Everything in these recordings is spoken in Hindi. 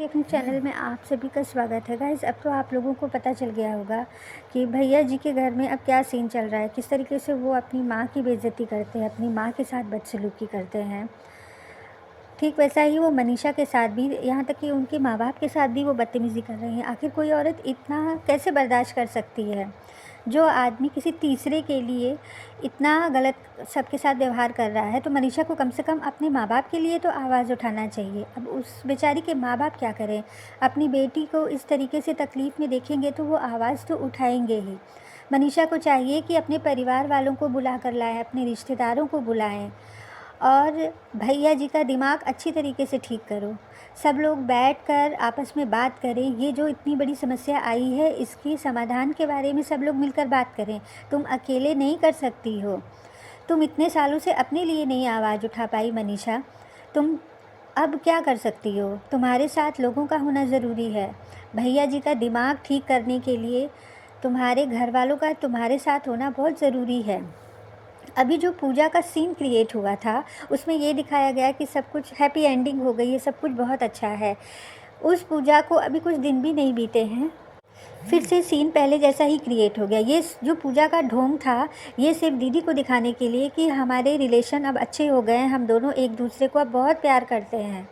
अपने चैनल में आप सभी का स्वागत है। गाइस, अब तो आप लोगों को पता चल गया होगा कि भैया जी के घर में अब क्या सीन चल रहा है, किस तरीके से वो अपनी माँ की बेइज्जती करते हैं, अपनी माँ के साथ बदसलूकी करते हैं। ठीक वैसा ही वो मनीषा के साथ भी, यहाँ तक कि उनके माँ बाप के साथ भी वो बदतमीज़ी कर रहे हैं। आखिर कोई औरत इतना कैसे बर्दाश्त कर सकती है? जो आदमी किसी तीसरे के लिए इतना गलत सबके साथ व्यवहार कर रहा है, तो मनीषा को कम से कम अपने माँ बाप के लिए तो आवाज़ उठाना चाहिए। अब उस बेचारी के माँ बाप क्या करें? अपनी बेटी को इस तरीके से तकलीफ़ में देखेंगे तो वो आवाज़ तो उठाएंगे ही। मनीषा को चाहिए कि अपने परिवार वालों को बुला कर लाएँ, अपने रिश्तेदारों को बुलाएँ और भैया जी का दिमाग अच्छी तरीके से ठीक करो। सब लोग बैठकर आपस में बात करें। ये जो इतनी बड़ी समस्या आई है, इसके समाधान के बारे में सब लोग मिलकर बात करें। तुम अकेले नहीं कर सकती हो। तुम इतने सालों से अपने लिए नहीं आवाज़ उठा पाई मनीषा, तुम अब क्या कर सकती हो? तुम्हारे साथ लोगों का होना ज़रूरी है। भैया जी का दिमाग ठीक करने के लिए तुम्हारे घर वालों का तुम्हारे साथ होना बहुत ज़रूरी है। अभी जो पूजा का सीन क्रिएट हुआ था, उसमें ये दिखाया गया कि सब कुछ हैप्पी एंडिंग हो गई है, सब कुछ बहुत अच्छा है। उस पूजा को अभी कुछ दिन भी नहीं बीते हैं, फिर से सीन पहले जैसा ही क्रिएट हो गया। ये जो पूजा का ढोंग था, ये सिर्फ दीदी को दिखाने के लिए कि हमारे रिलेशन अब अच्छे हो गए हैं, हम दोनों एक दूसरे को अब बहुत प्यार करते हैं।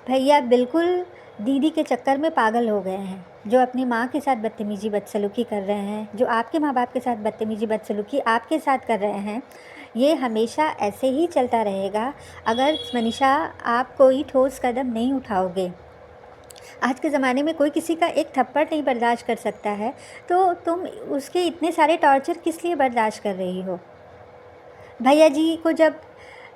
भैया बिल्कुल दीदी के चक्कर में पागल हो गए हैं। जो अपनी माँ के साथ बदतमीज़ी बदसलूकी कर रहे हैं, जो आपके माँ बाप के साथ बदतमीज़ी बदसलूकी आपके साथ कर रहे हैं, ये हमेशा ऐसे ही चलता रहेगा अगर मनीषा आप कोई ठोस कदम नहीं उठाओगे। आज के ज़माने में कोई किसी का एक थप्पड़ नहीं बर्दाश्त कर सकता है, तो तुम उसके इतने सारे टॉर्चर किस लिए बर्दाश्त कर रही हो? भैया जी को जब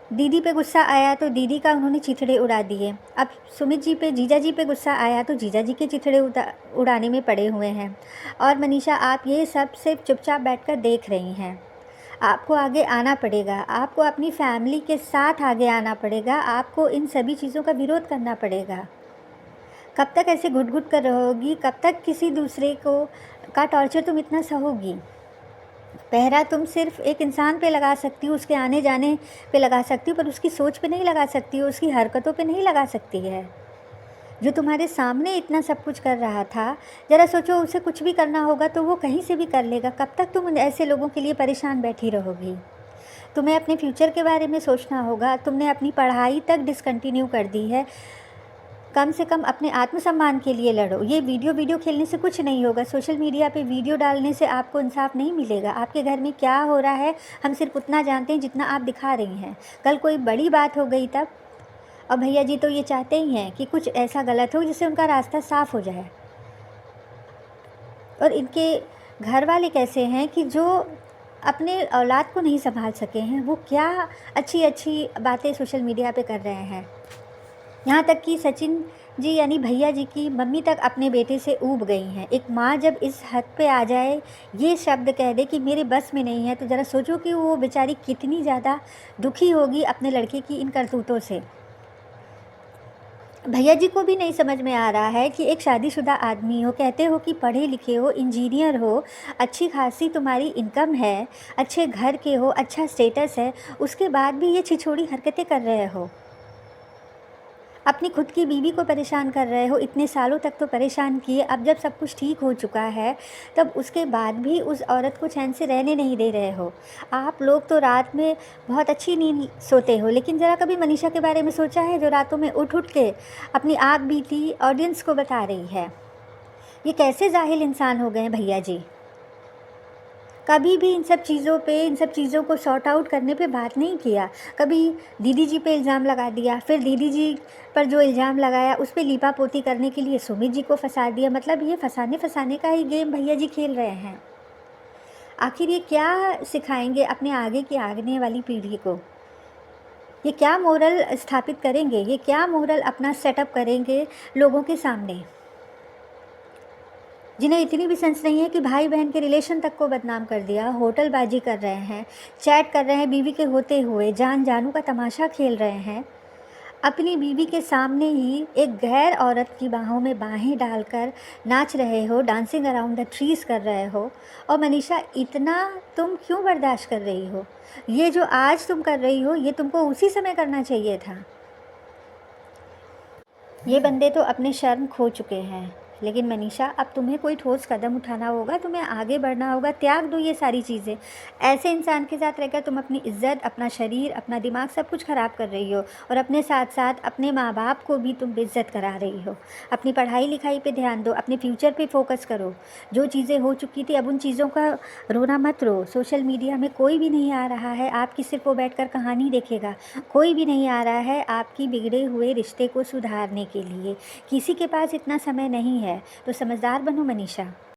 दीदी पे गुस्सा आया तो दीदी का उन्होंने चिथड़े उड़ा दिए। अब सुमित जी पे, जीजा जी पे गुस्सा आया तो जीजा जी के चिथड़े उड़ाने में पड़े हुए हैं। और मनीषा, आप ये सब सिर्फ चुपचाप बैठकर देख रही हैं। आपको आगे आना पड़ेगा, आपको अपनी फैमिली के साथ आगे आना पड़ेगा, आपको इन सभी चीज़ों का विरोध करना पड़ेगा। कब तक ऐसे घुट-घुट कर रहोगी? कब तक किसी दूसरे का टॉर्चर तुम इतना सहोगी? पहरा तुम सिर्फ एक इंसान पे लगा सकती हो, उसके आने जाने पे लगा सकती हो, पर उसकी सोच पे नहीं लगा सकती हो, उसकी हरकतों पे नहीं लगा सकती है। जो तुम्हारे सामने इतना सब कुछ कर रहा था, ज़रा सोचो उसे कुछ भी करना होगा तो वो कहीं से भी कर लेगा। कब तक तुम ऐसे लोगों के लिए परेशान बैठी रहोगी? तुम्हें अपने फ्यूचर के बारे में सोचना होगा। तुमने अपनी पढ़ाई तक डिसकंटिन्यू कर दी है। कम से कम अपने आत्मसम्मान के लिए लड़ो। ये वीडियो खेलने से कुछ नहीं होगा। सोशल मीडिया पे वीडियो डालने से आपको इंसाफ नहीं मिलेगा। आपके घर में क्या हो रहा है, हम सिर्फ उतना जानते हैं जितना आप दिखा रही हैं। कल कोई बड़ी बात हो गई तब? और भैया जी तो ये चाहते ही हैं कि कुछ ऐसा गलत हो जिससे उनका रास्ता साफ़ हो जाए। और इनके घर वाले कैसे हैं कि जो अपने औलाद को नहीं संभाल सके हैं, वो क्या अच्छी बातें सोशल मीडिया पे कर रहे हैं। यहाँ तक कि सचिन जी यानी भैया जी की मम्मी तक अपने बेटे से ऊब गई हैं। एक माँ जब इस हद पे आ जाए, ये शब्द कह दे कि मेरे बस में नहीं है, तो ज़रा सोचो कि वो बेचारी कितनी ज़्यादा दुखी होगी अपने लड़के की इन करतूतों से। भैया जी को भी नहीं समझ में आ रहा है कि एक शादीशुदा आदमी हो, कहते हो कि पढ़े लिखे हो, इंजीनियर हो, अच्छी खासी तुम्हारी इनकम है, अच्छे घर के हो, अच्छा स्टेटस है, उसके बाद भी ये छिछोड़ी हरकतें कर रहे हो। अपनी खुद की बीवी को परेशान कर रहे हो। इतने सालों तक तो परेशान किए, अब जब सब कुछ ठीक हो चुका है तब उसके बाद भी उस औरत को चैन से रहने नहीं दे रहे हो। आप लोग तो रात में बहुत अच्छी नींद सोते हो, लेकिन ज़रा कभी मनीषा के बारे में सोचा है, जो रातों में उठ उठ के अपनी आग बीती ऑडियंस को बता रही है? ये कैसे जाहिल इंसान हो गए हैं भैया जी? कभी भी इन सब चीज़ों को सॉर्ट आउट करने पे बात नहीं किया। कभी दीदी जी पे इल्ज़ाम लगा दिया, फिर दीदी जी पर जो इल्ज़ाम लगाया उस पे लीपापोती करने के लिए सुमित जी को फंसा दिया। मतलब ये फंसाने का ही गेम भैया जी खेल रहे हैं। आखिर ये क्या सिखाएंगे अपने आने वाली पीढ़ी को? ये क्या मोरल स्थापित करेंगे? ये क्या मोरल अपना सेटअप करेंगे लोगों के सामने, जिन्हें इतनी भी सेंस नहीं है कि भाई बहन के रिलेशन तक को बदनाम कर दिया, होटलबाजी कर रहे हैं, चैट कर रहे हैं बीवी के होते हुए, जान जानू का तमाशा खेल रहे हैं। अपनी बीवी के सामने ही एक गैर औरत की बाहों में बाहें डालकर नाच रहे हो, डांसिंग अराउंड द ट्रीज़ कर रहे हो। और मनीषा, इतना तुम क्यों बर्दाश्त कर रही हो? ये जो आज तुम कर रही हो, ये तुमको उसी समय करना चाहिए था। ये बंदे तो अपने शर्म खो चुके हैं। लेकिन मनीषा, अब तुम्हें कोई ठोस कदम उठाना होगा, तुम्हें आगे बढ़ना होगा। त्याग दो ये सारी चीज़ें। ऐसे इंसान के साथ रहकर तुम अपनी इज़्ज़त, अपना शरीर, अपना दिमाग सब कुछ ख़राब कर रही हो, और अपने साथ साथ अपने माँ बाप को भी तुम बेइज्जत करा रही हो। अपनी पढ़ाई लिखाई पे ध्यान दो, अपने फ्यूचर पे फोकस करो। जो चीज़ें हो चुकी थी अब उन चीज़ों का रोना मत रो। सोशल मीडिया में कोई भी नहीं आ रहा है आपकी सिर्फ वो बैठकर कहानी देखेगा। कोई भी नहीं आ रहा है आपकी बिगड़े हुए रिश्ते को सुधारने के लिए। किसी के पास इतना समय नहीं है, तो समझदार बनो मनीषा।